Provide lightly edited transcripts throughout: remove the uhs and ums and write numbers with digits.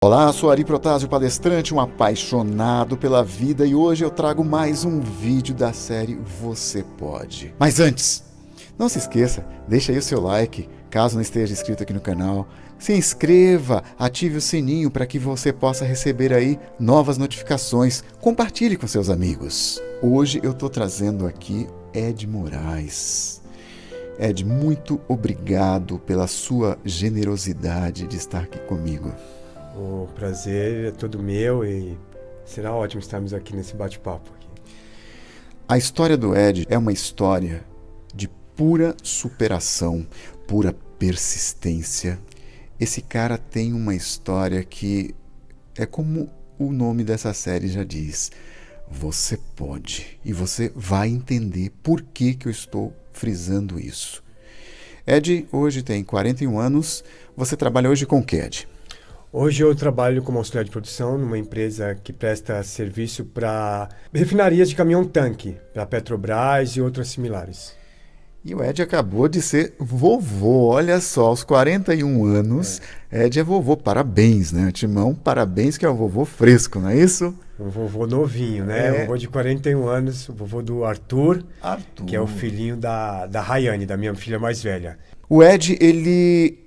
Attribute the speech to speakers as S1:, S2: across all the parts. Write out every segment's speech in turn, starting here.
S1: Olá, sou Ari Protásio, palestrante, um apaixonado pela vida, e hoje eu trago mais um vídeo da série Você Pode. Mas antes, não se esqueça, deixa aí o seu like, caso não esteja inscrito aqui no canal. Se inscreva, ative o sininho para que você possa receber aí novas notificações. Compartilhe com seus amigos. Hoje eu estou trazendo aqui Ed Moraes. Ed, muito obrigado pela sua generosidade de estar aqui comigo.
S2: O prazer é todo meu e será ótimo estarmos aqui nesse bate-papo.
S1: A história do Ed é uma história de pura superação, pura persistência. Esse cara tem uma história que é como o nome dessa série já diz. Você pode. E você vai entender por que eu estou frisando isso. Ed hoje tem 41 anos. Você trabalha hoje com o que, Ed?
S2: Hoje eu trabalho como auxiliar de produção numa empresa que presta serviço para refinarias de caminhão-tanque, para Petrobras e outras similares.
S1: E o Ed acabou de ser vovô, olha só, aos 41 anos, Ed é vovô, parabéns, né? Timão, parabéns que é o vovô fresco, não é isso?
S2: Um vovô novinho, né? Um vovô de 41 anos, o vovô do Arthur, que é o filhinho da Rayane, da minha filha mais velha.
S1: O Ed, ele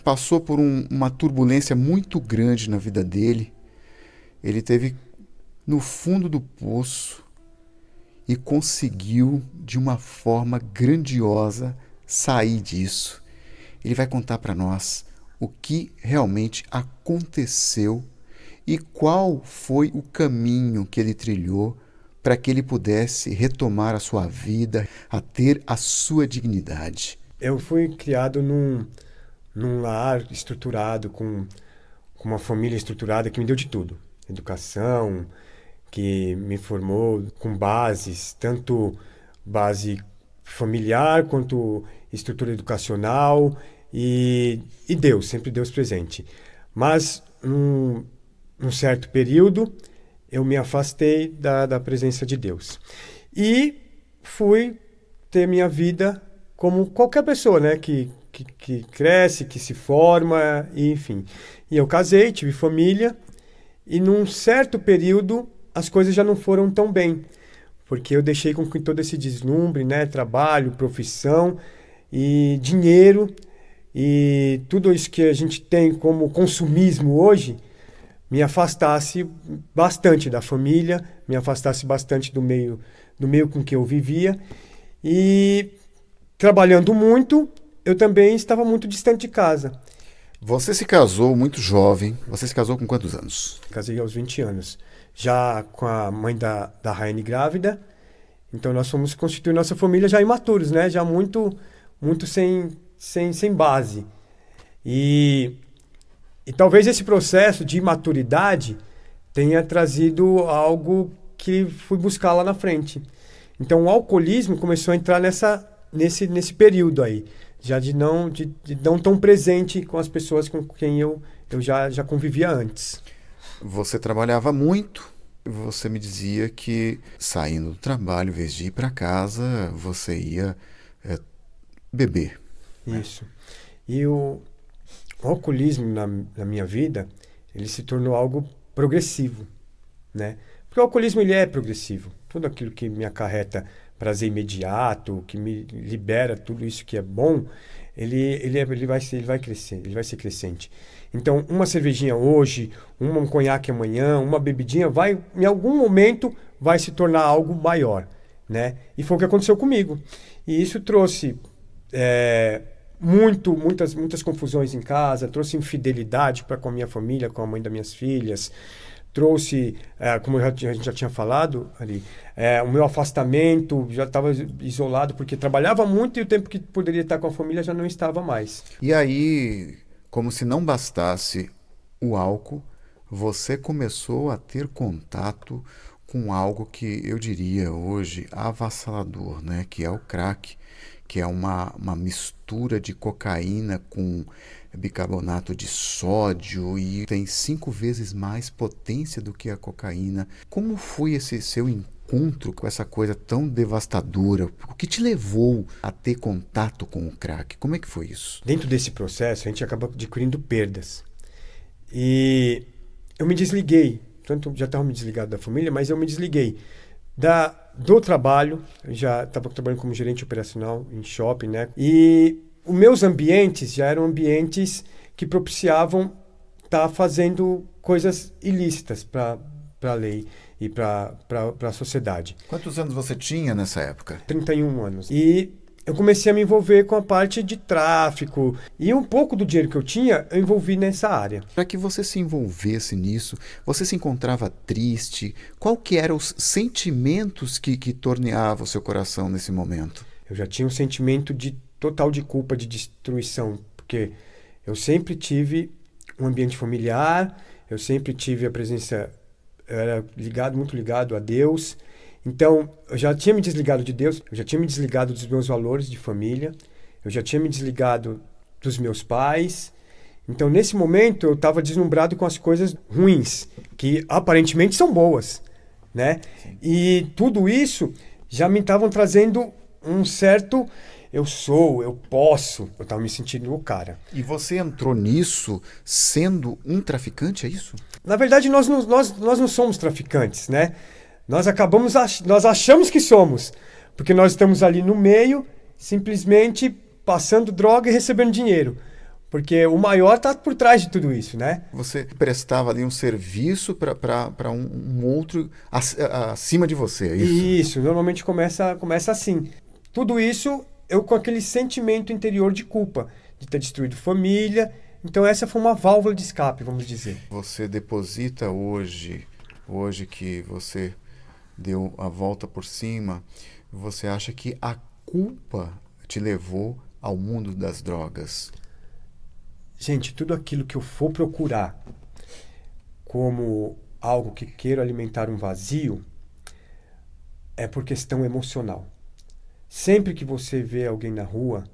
S1: passou por uma turbulência muito grande na vida dele. Ele teve no fundo do poço e conseguiu, de uma forma grandiosa, sair disso. Ele vai contar para nós o que realmente aconteceu e qual foi o caminho que ele trilhou para que ele pudesse retomar a sua vida, a ter a sua dignidade.
S2: Eu fui criado num lar estruturado, com uma família estruturada que me deu de tudo. Educação, que me formou com bases, tanto base familiar quanto estrutura educacional e Deus, sempre Deus presente. Mas, num certo período, eu me afastei da presença de Deus. E fui ter minha vida como qualquer pessoa, né, que cresce, que se forma, enfim. E eu casei, tive família, e num certo período as coisas já não foram tão bem, porque eu deixei com que todo esse deslumbre, né, trabalho, profissão e dinheiro, e tudo isso que a gente tem como consumismo hoje, me afastasse bastante da família, me afastasse bastante do meio com que eu vivia, e trabalhando muito, eu também estava muito distante de casa.
S1: Você se casou muito jovem. Você se casou com quantos anos?
S2: Casei aos 20 anos. Já com a mãe da Rayane grávida. Então nós fomos constituir nossa família já imaturos, né? Já muito sem base. E talvez esse processo de imaturidade tenha trazido algo que fui buscar lá na frente. Então o alcoolismo começou a entrar nesse período aí, já de não tão presente com as pessoas com quem eu já convivia antes.
S1: Você trabalhava muito, você me dizia que saindo do trabalho, em vez de ir para casa, você ia beber.
S2: Isso. E o alcoolismo na minha vida, ele se tornou algo progressivo, né? Porque o alcoolismo ele é progressivo. Tudo aquilo que me acarreta prazer imediato, que me libera tudo isso que é bom, ele vai crescer, ele vai ser crescente. Então, uma cervejinha hoje, um conhaque amanhã, uma bebidinha, em algum momento, vai se tornar algo maior, né? E foi o que aconteceu comigo. E isso trouxe muitas confusões em casa, trouxe infidelidade para com a minha família, com a mãe das minhas filhas, trouxe, como a gente já tinha falado ali, o meu afastamento, já estava isolado porque trabalhava muito e o tempo que poderia estar com a família já não estava mais.
S1: E aí, como se não bastasse o álcool, você começou a ter contato com algo que eu diria hoje avassalador, né? Que é o crack, que é uma mistura de cocaína com bicarbonato de sódio e tem 5 vezes mais potência do que a cocaína. Como foi esse seu encontro com essa coisa tão devastadora? O que te levou a ter contato com o crack? Como é que foi isso?
S2: Dentro desse processo, a gente acaba adquirindo perdas. E eu me desliguei, tanto já estava me desligado da família, mas eu me desliguei do trabalho. Eu já estava trabalhando como gerente operacional em shopping, né? E os meus ambientes já eram ambientes que propiciavam estar fazendo coisas ilícitas para a lei e para a sociedade.
S1: Quantos anos você tinha nessa época?
S2: 31 anos. E eu comecei a me envolver com a parte de tráfico. E um pouco do dinheiro que eu tinha, eu envolvi nessa área.
S1: Para que você se envolvesse nisso, você se encontrava triste? Qual que eram os sentimentos que torneavam o seu coração nesse momento?
S2: Eu já tinha um sentimento total de culpa, de destruição. Porque eu sempre tive um ambiente familiar, eu sempre tive a presença, eu era muito ligado a Deus. Então, eu já tinha me desligado de Deus, eu já tinha me desligado dos meus valores de família, eu já tinha me desligado dos meus pais. Então, nesse momento, eu estava deslumbrado com as coisas ruins, que aparentemente são boas, né?
S1: Sim.
S2: E tudo isso já me estavam trazendo um certo... eu posso. Eu estava me sentindo o cara.
S1: E você entrou nisso sendo um traficante, é isso?
S2: Na verdade, nós não somos traficantes, né? Nós achamos que somos, porque nós estamos ali no meio, simplesmente passando droga e recebendo dinheiro. Porque o maior está por trás de tudo isso, né?
S1: Você prestava ali um serviço para um outro acima de você, é isso?
S2: Isso, normalmente começa assim. Tudo isso, eu com aquele sentimento interior de culpa, de ter destruído família. Então essa foi uma válvula de escape, vamos dizer.
S1: Você deposita hoje que você deu a volta por cima, você acha que a culpa te levou ao mundo das drogas?
S2: Gente, tudo aquilo que eu for procurar como algo que queira alimentar um vazio é por questão emocional. Sempre que você vê alguém na rua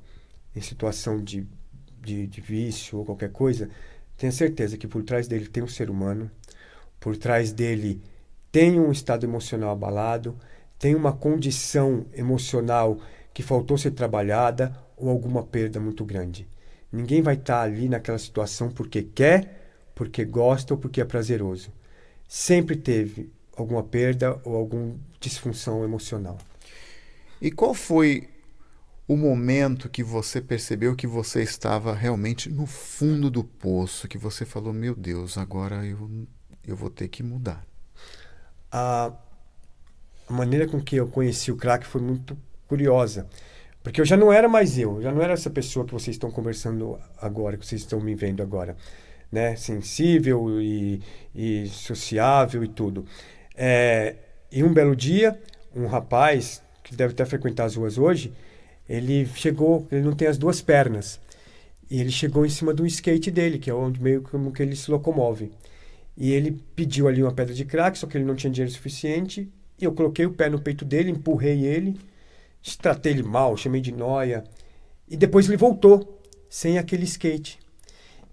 S2: em situação de vício ou qualquer coisa, tenha certeza que por trás dele tem um ser humano, por trás dele tem um estado emocional abalado, tem uma condição emocional que faltou ser trabalhada ou alguma perda muito grande. Ninguém vai estar ali naquela situação porque quer, porque gosta ou porque é prazeroso. Sempre teve alguma perda ou alguma disfunção emocional.
S1: E qual foi o momento que você percebeu que você estava realmente no fundo do poço, que você falou, meu Deus, agora eu vou ter que mudar?
S2: A maneira com que eu conheci o crack foi muito curiosa, porque eu já não era mais eu já não era essa pessoa que vocês estão conversando agora, que vocês estão me vendo agora, né? Sensível e sociável e tudo. E um belo dia, um rapaz, que deve até frequentar as ruas hoje, ele não tem as duas pernas, e ele chegou em cima do skate dele, que é onde meio como que ele se locomove. E ele pediu ali uma pedra de crack, só que ele não tinha dinheiro suficiente. E eu coloquei o pé no peito dele, empurrei ele, tratei ele mal, chamei de nóia. E depois ele voltou, sem aquele skate.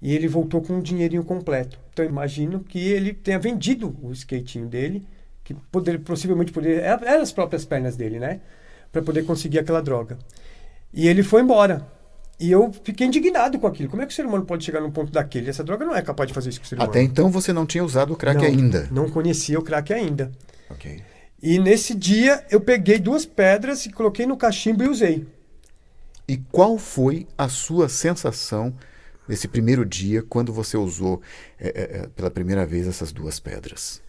S2: E ele voltou com um dinheirinho completo. Então eu imagino que ele tenha vendido o skatinho dele, que possivelmente eram as próprias pernas dele, né? Para poder conseguir aquela droga. E ele foi embora. E eu fiquei indignado com aquilo. Como é que o ser humano pode chegar num ponto daquele? Essa droga não é capaz de fazer isso com o ser humano.
S1: Até então você não tinha usado o crack ainda?
S2: Não conhecia o crack ainda.
S1: Ok.
S2: E nesse dia eu peguei 2 pedras e coloquei no cachimbo e usei.
S1: E qual foi a sua sensação nesse primeiro dia, quando você usou pela primeira vez essas 2 pedras?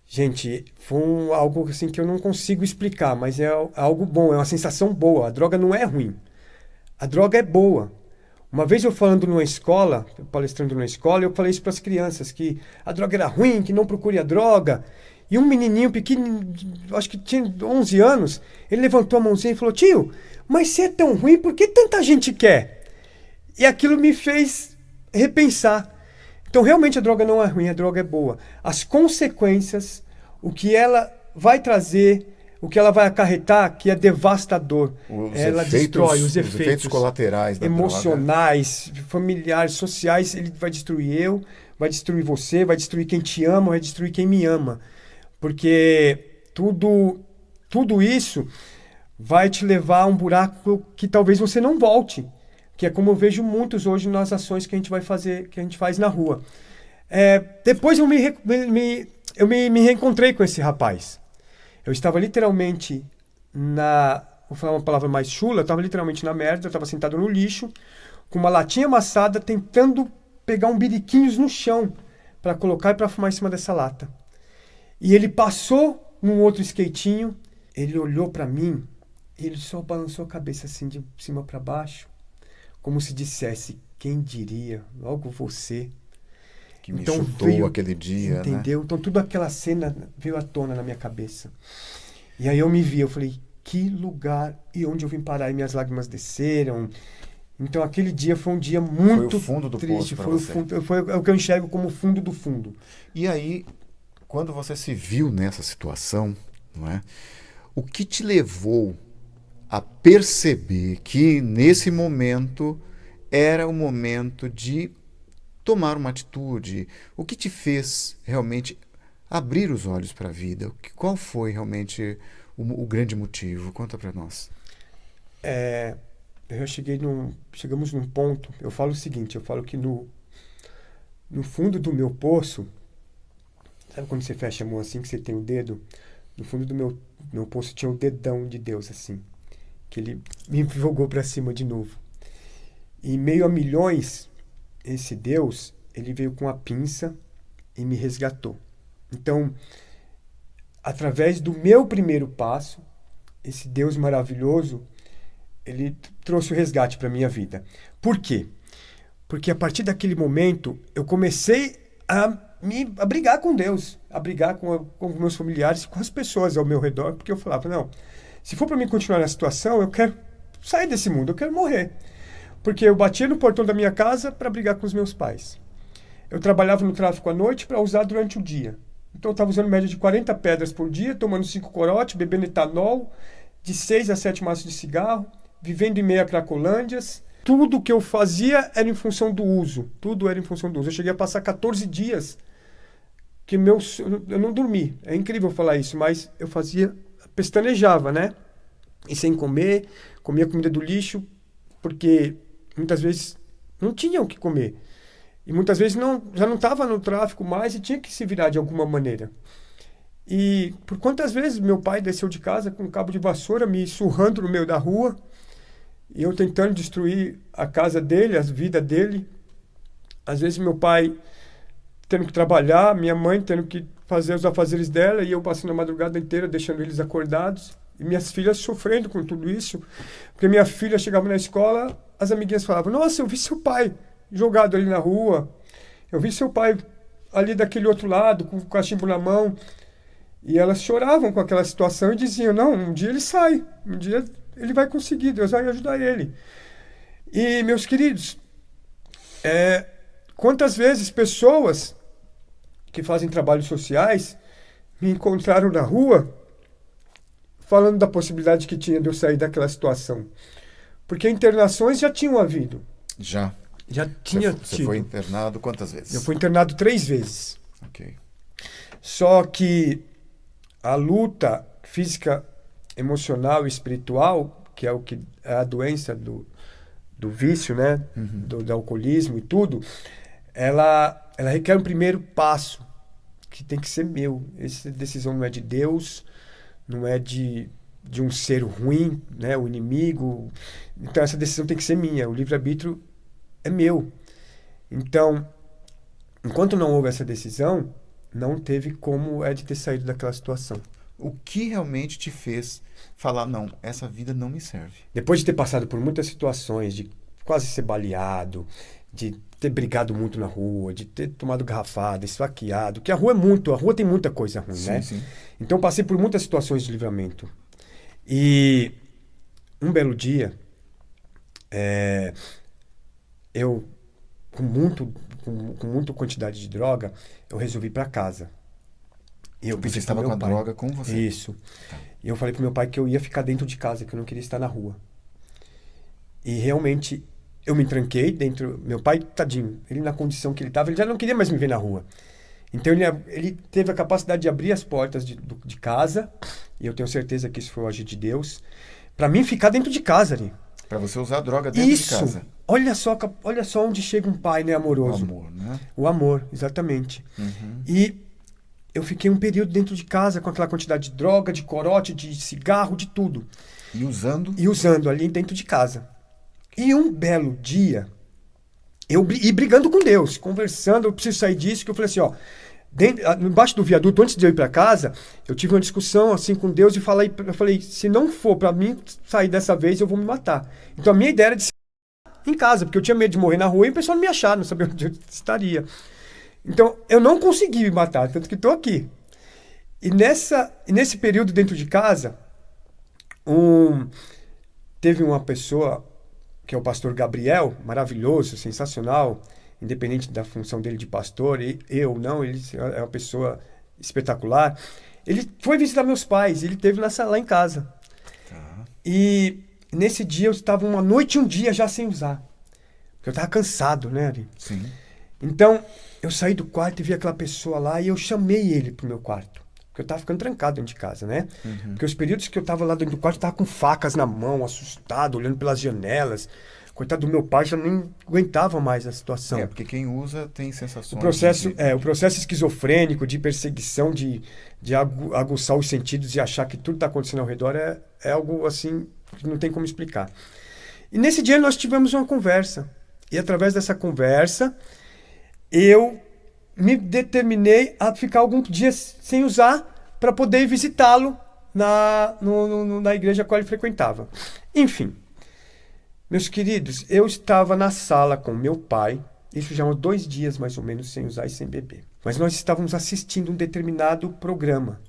S2: Gente, foi algo assim que eu não consigo explicar, mas é algo bom, é uma sensação boa. A droga não é ruim. A droga é boa. Uma vez eu falando numa escola, palestrando numa escola, eu falei isso para as crianças, que a droga era ruim, que não procure a droga. E um menininho pequeno, acho que tinha 11 anos, ele levantou a mãozinha e falou, tio, mas se é tão ruim, por que tanta gente quer? E aquilo me fez repensar. Então, realmente, a droga não é ruim, a droga é boa. As consequências, o que ela vai trazer, o que ela vai acarretar, que é devastador. Ela destrói os efeitos
S1: colaterais da
S2: emocionais, droga, familiares, sociais. Ele vai destruir vai destruir você, vai destruir quem te ama, vai destruir quem me ama. Porque tudo isso vai te levar a um buraco que talvez você não volte. Que é como eu vejo muitos hoje nas ações que a gente vai fazer, que a gente faz na rua. Depois eu me reencontrei com esse rapaz. Eu estava literalmente vou falar uma palavra mais chula, eu estava literalmente na merda, eu estava sentado no lixo, com uma latinha amassada, tentando pegar um biriquinhos no chão para colocar e para fumar em cima dessa lata. E ele passou num outro skatinho, ele olhou para mim e ele só balançou a cabeça assim de cima para baixo, como se dissesse, quem diria, logo você.
S1: Que me chutou aquele dia,
S2: entendeu?
S1: né?
S2: Então toda aquela cena veio à tona na minha cabeça. E aí eu me vi, eu falei, que lugar e onde eu vim parar? E minhas lágrimas desceram. Então aquele dia foi um dia muito
S1: Foi o fundo do
S2: triste.
S1: poço para você.
S2: Foi o que eu enxergo como o fundo do fundo.
S1: E aí, quando você se viu nessa situação, não é? O que te levou a perceber que nesse momento era o momento de tomar uma atitude? O que te fez realmente abrir os olhos para a vida? Qual foi realmente o grande motivo? Conta para nós.
S2: Chegamos num ponto, eu falo o seguinte, eu falo que no fundo do meu poço, sabe quando você fecha a mão assim, que você tem o dedo? No fundo do meu poço tinha o dedão de Deus, assim, que ele me jogou para cima de novo. E em meio a milhões, esse Deus, ele veio com a pinça e me resgatou. Então, através do meu primeiro passo, esse Deus maravilhoso, ele trouxe o resgate para a minha vida. Por quê? Porque a partir daquele momento, eu comecei a brigar com Deus, a brigar com meus familiares, com as pessoas ao meu redor, porque eu falava, não, se for para mim continuar na situação, eu quero sair desse mundo, eu quero morrer. Porque eu batia no portão da minha casa para brigar com os meus pais. Eu trabalhava no tráfico à noite para usar durante o dia. Então eu estava usando média de 40 pedras por dia, tomando 5 corote, bebendo etanol, de 6 a 7 maços de cigarro, vivendo em meio a cracolândias. Tudo que eu fazia era em função do uso. Tudo era em função do uso. Eu cheguei a passar 14 dias que eu não dormi. É incrível falar isso, mas eu pestanejava, né? E sem comer, comia comida do lixo, porque muitas vezes não tinha o que comer. E muitas vezes já não estava no tráfico mais e tinha que se virar de alguma maneira. E por quantas vezes meu pai desceu de casa com um cabo de vassoura me surrando no meio da rua e eu tentando destruir a casa dele, a vida dele. Às vezes meu pai tendo que trabalhar, minha mãe tendo que fazer os afazeres dela e eu passando a madrugada inteira deixando eles acordados. E minhas filhas sofrendo com tudo isso. Porque minha filha chegava na escola, as amiguinhas falavam, nossa, eu vi seu pai jogado ali na rua. Eu vi seu pai ali daquele outro lado, com o cachimbo na mão. E elas choravam com aquela situação e diziam, não, um dia ele sai. Um dia ele vai conseguir, Deus vai ajudar ele. E, meus queridos, quantas vezes pessoas que fazem trabalhos sociais me encontraram na rua falando da possibilidade que tinha de eu sair daquela situação. Porque internações já tinham havido.
S1: Já
S2: tinha
S1: tido. Você
S2: tido.
S1: foi internado quantas vezes?
S2: Eu fui internado 3 vezes.
S1: Ok.
S2: Só que a luta física, emocional e espiritual, que é o que é a doença do vício, né? Do alcoolismo e tudo, ela requer um primeiro passo, que tem que ser meu. Essa decisão não é de Deus, não é de um ser ruim, né? O inimigo. Então essa decisão tem que ser minha. O livre-arbítrio é meu. Então, enquanto não houve essa decisão, não teve como de ter saído daquela situação.
S1: O que realmente te fez falar, não, essa vida não me serve?
S2: Depois de ter passado por muitas situações, de quase ser baleado, de ter brigado muito na rua, de ter tomado garrafada, esfaqueado, que a rua tem muita coisa ruim,
S1: sim,
S2: né?
S1: Sim.
S2: Então passei por muitas situações de livramento. E um belo dia, eu, com muita quantidade de droga, eu resolvi ir para casa. E eu
S1: Você estava com a droga com você?
S2: Isso.
S1: Tá.
S2: E eu falei pro meu pai que eu ia ficar dentro de casa, que eu não queria estar na rua. E realmente eu me tranquei dentro. Meu pai, tadinho, ele na condição que ele estava, ele já não queria mais me ver na rua. Então ele teve a capacidade de abrir as portas de casa, e eu tenho certeza que isso foi o agir de Deus, para mim ficar dentro de casa ali.
S1: Para você usar a droga dentro de casa.
S2: Olha só onde chega um pai, né,
S1: O
S2: amoroso.
S1: amor, né?
S2: O amor, exatamente. E eu fiquei um período dentro de casa com aquela quantidade de droga, de corote, de cigarro, de tudo.
S1: E usando?
S2: E usando ali dentro de casa. E um belo dia, e brigando com Deus, conversando, eu preciso sair disso, que eu falei assim, ó, embaixo do viaduto, antes de eu ir para casa, eu tive uma discussão assim com Deus e eu falei, se não for para mim sair dessa vez, eu vou me matar. Então a minha ideia era de sair em casa, porque eu tinha medo de morrer na rua e o pessoal não me achar, não sabia onde eu estaria. Então eu não consegui me matar, tanto que estou aqui. E nesse período dentro de casa, teve uma pessoa, que é o pastor Gabriel, maravilhoso, sensacional, independente da função dele de pastor, ele é uma pessoa espetacular. Ele foi visitar meus pais, ele esteve lá em casa.
S1: Tá.
S2: E nesse dia eu estava uma noite e um dia já sem usar. Porque eu estava cansado, né, Ari?
S1: Sim.
S2: Então, eu saí do quarto e vi aquela pessoa lá e eu chamei ele pro meu quarto. Porque eu estava ficando trancado dentro de casa, né? Porque os períodos que eu estava lá dentro do quarto, eu estava com facas na mão, assustado, olhando pelas janelas. Coitado do meu pai, já nem aguentava mais a situação.
S1: Porque quem usa tem sensações.
S2: O processo esquizofrênico de perseguição, de aguçar os sentidos e achar que tudo está acontecendo ao redor é algo assim que não tem como explicar. E nesse dia nós tivemos uma conversa. E através dessa conversa, eu me determinei a ficar alguns dias sem usar para poder ir visitá-lo na igreja a qual ele frequentava. Enfim. Meus queridos, eu estava na sala com meu pai, isso já há uns 2 dias mais ou menos sem usar e sem beber. Mas nós estávamos assistindo um determinado programa.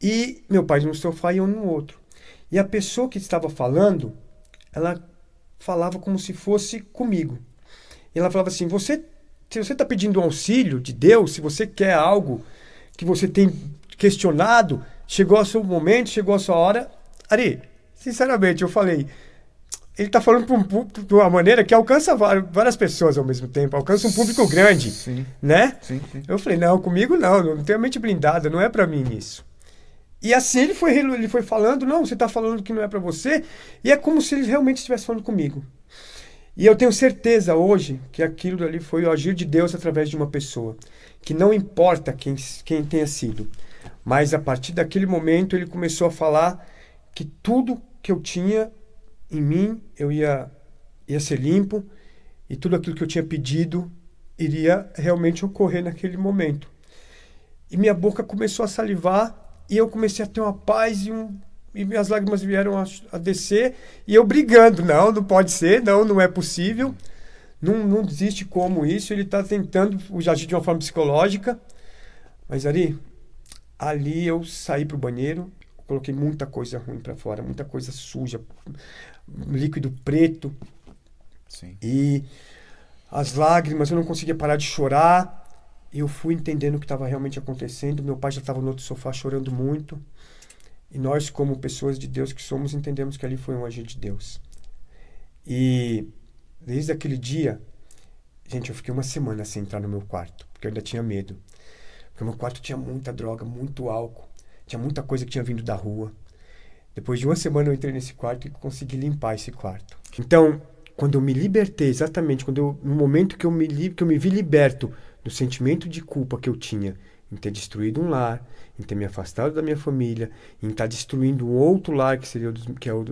S2: E meu pai num sofá e eu no outro. E a pessoa que estava falando, ela falava como se fosse comigo. E ela falava assim, se você está pedindo um auxílio de Deus, se você quer algo que você tem questionado, chegou o seu momento, chegou a sua hora. Ari, sinceramente, eu falei... Ele está falando de uma maneira que alcança várias pessoas ao mesmo tempo, alcança um público grande,
S1: Sim.
S2: né?
S1: Sim.
S2: Eu falei, não, comigo não tenho a mente blindada, não é para mim isso. E assim ele foi falando, não, você está falando que não é para você, e é como se ele realmente estivesse falando comigo. E eu tenho certeza hoje que aquilo ali foi o agir de Deus através de uma pessoa, que não importa quem tenha sido, mas a partir daquele momento ele começou a falar que tudo que eu tinha em mim, eu ia ser limpo e tudo aquilo que eu tinha pedido iria realmente ocorrer naquele momento. E minha boca começou a salivar e eu comecei a ter uma paz e minhas lágrimas vieram a descer e eu brigando. Não pode ser, não é possível. Não existe como isso. Ele está tentando agir de uma forma psicológica. Mas ali eu saí para o banheiro, coloquei muita coisa ruim para fora, muita coisa suja, líquido preto.
S1: Sim.
S2: E as lágrimas, eu não conseguia parar de chorar. E eu fui entendendo o que estava realmente acontecendo. Meu pai já estava no outro sofá chorando muito. E nós, como pessoas de Deus que somos, entendemos que ali foi um agir de Deus. E desde aquele dia, gente, eu fiquei uma semana sem entrar no meu quarto, porque eu ainda tinha medo. Porque o meu quarto tinha muita droga, muito álcool. Tinha muita coisa que tinha vindo da rua. Depois de uma semana eu entrei nesse quarto e consegui limpar esse quarto. Então, quando eu me libertei, exatamente, no momento que eu me vi liberto do sentimento de culpa que eu tinha em ter destruído um lar, em ter me afastado da minha família, em estar destruindo um outro lar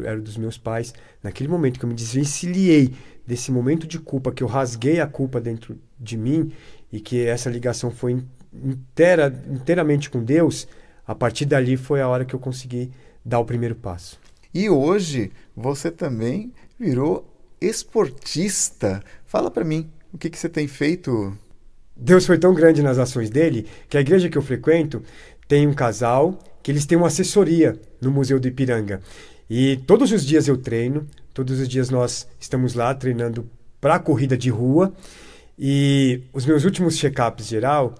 S2: era dos meus pais, naquele momento que eu me desvencilhei desse momento de culpa, que eu rasguei a culpa dentro de mim e que essa ligação foi inteiramente com Deus, a partir dali foi a hora que eu consegui dar o primeiro passo.
S1: E hoje você também virou esportista. Fala para mim, o que você tem feito?
S2: Deus foi tão grande nas ações dele que a igreja que eu frequento tem um casal que eles têm uma assessoria no Museu do Ipiranga. E todos os dias eu treino, todos os dias nós estamos lá treinando para a corrida de rua. E os meus últimos check-ups geral,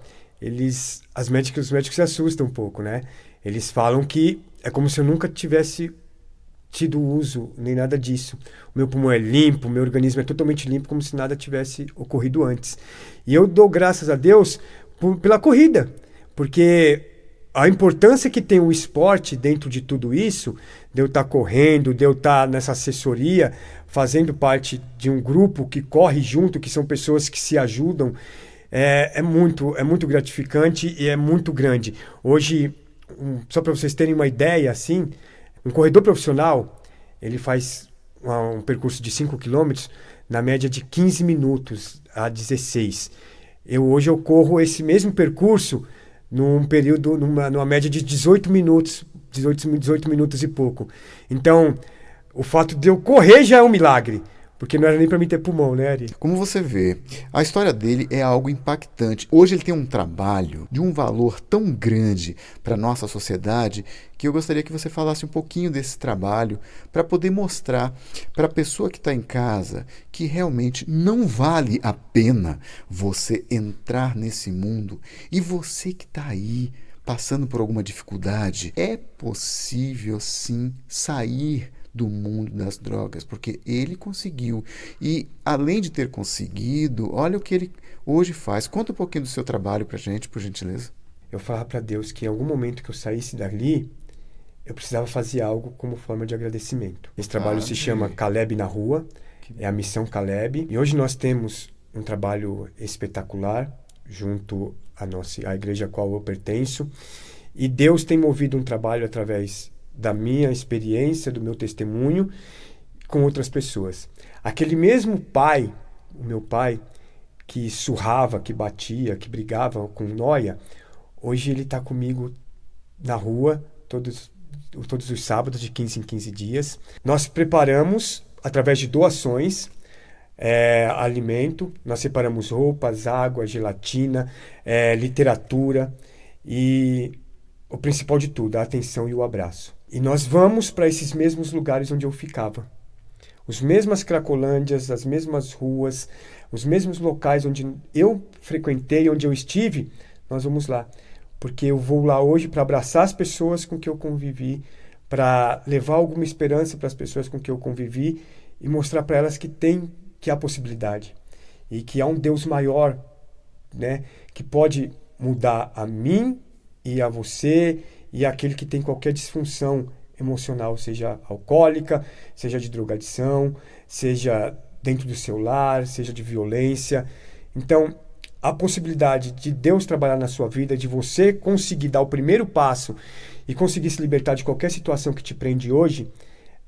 S2: os médicos se assustam um pouco, né? Eles falam que é como se eu nunca tivesse tido uso, nem nada disso. O meu pulmão é limpo, o meu organismo é totalmente limpo, como se nada tivesse ocorrido antes. E eu dou graças a Deus pela corrida, porque a importância que tem o esporte dentro de tudo isso, de eu estar correndo, de eu estar nessa assessoria, fazendo parte de um grupo que corre junto, que são pessoas que se ajudam, é muito gratificante e é muito grande. Hoje, só para vocês terem uma ideia, assim, um corredor profissional, ele faz um percurso de 5 quilômetros na média de 15 minutos a 16. Hoje eu corro esse mesmo percurso num período, numa média de 18 minutos, 18 minutos e pouco. Então, o fato de eu correr já é um milagre, porque não era nem para mim ter pulmão, né, Ari?
S1: Como você vê, a história dele é algo impactante. Hoje ele tem um trabalho de um valor tão grande para a nossa sociedade que eu gostaria que você falasse um pouquinho desse trabalho para poder mostrar para a pessoa que está em casa que realmente não vale a pena você entrar nesse mundo. E você que está aí passando por alguma dificuldade, é possível sim sair do mundo das drogas, porque ele conseguiu. E além de ter conseguido, olha o que ele hoje faz. Conta um pouquinho do seu trabalho pra gente, por gentileza.
S2: Eu falava para Deus que em algum momento que eu saísse dali, eu precisava fazer algo como forma de agradecimento. Esse trabalho se chama Caleb na Rua, é a Missão Caleb. E hoje nós temos um trabalho espetacular junto à igreja a qual eu pertenço. E Deus tem movido um trabalho através da minha experiência, do meu testemunho com outras pessoas. Aquele mesmo pai, o meu pai, que surrava, que batia, que brigava com nóia, hoje ele está comigo na rua todos os sábados, de 15 em 15 dias. Nós preparamos, através de doações, alimento, nós separamos roupas, água, gelatina, literatura e o principal de tudo, a atenção e o abraço. E nós vamos para esses mesmos lugares onde eu ficava. As mesmas cracolândias, as mesmas ruas, os mesmos locais onde eu frequentei, onde eu estive, nós vamos lá. Porque eu vou lá hoje para abraçar as pessoas com que eu convivi, para levar alguma esperança para as pessoas com que eu convivi e mostrar para elas que há possibilidade. E que há um Deus maior, né, que pode mudar a mim e a você e aquele que tem qualquer disfunção emocional, seja alcoólica, seja de drogadição, seja dentro do seu lar, seja de violência. Então, a possibilidade de Deus trabalhar na sua vida, de você conseguir dar o primeiro passo e conseguir se libertar de qualquer situação que te prende hoje,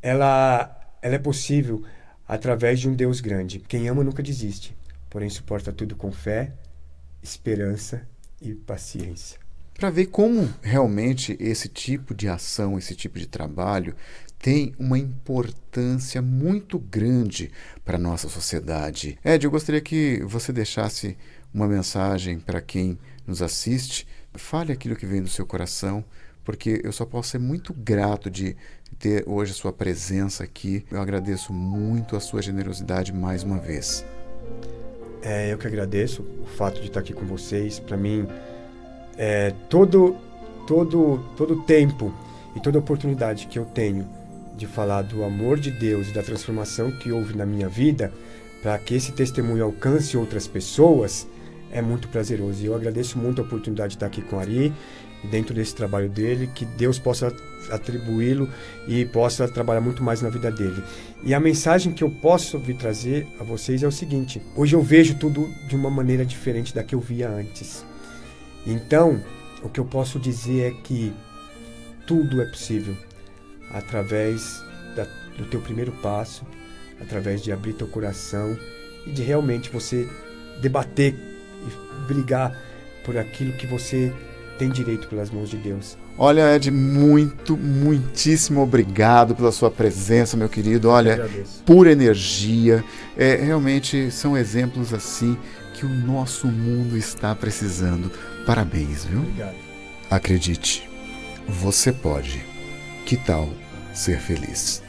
S2: ela é possível através de um Deus grande. Quem ama nunca desiste, porém suporta tudo com fé, esperança e paciência.
S1: Para ver como realmente esse tipo de ação, esse tipo de trabalho tem uma importância muito grande para a nossa sociedade. Ed, eu gostaria que você deixasse uma mensagem para quem nos assiste. Fale aquilo que vem do seu coração, porque eu só posso ser muito grato de ter hoje a sua presença aqui. Eu agradeço muito a sua generosidade mais uma vez.
S2: Eu que agradeço o fato de estar aqui com vocês. Para mim, todo tempo e toda oportunidade que eu tenho de falar do amor de Deus e da transformação que houve na minha vida, para que esse testemunho alcance outras pessoas, é muito prazeroso. E eu agradeço muito a oportunidade de estar aqui com o Ari e dentro desse trabalho dele, que Deus possa atribuí-lo e possa trabalhar muito mais na vida dele. E a mensagem que eu posso vir trazer a vocês é o seguinte: hoje eu vejo tudo de uma maneira diferente da que eu via antes. Então, o que eu posso dizer é que tudo é possível através do teu primeiro passo, através de abrir teu coração e de realmente você debater e brigar por aquilo que você tem direito pelas mãos de Deus.
S1: Olha, Ed, muitíssimo obrigado pela sua presença, meu querido. Olha, pura energia. Realmente são exemplos assim que o nosso mundo está precisando. Parabéns, viu?
S2: Obrigado.
S1: Acredite, você pode. Que tal ser feliz?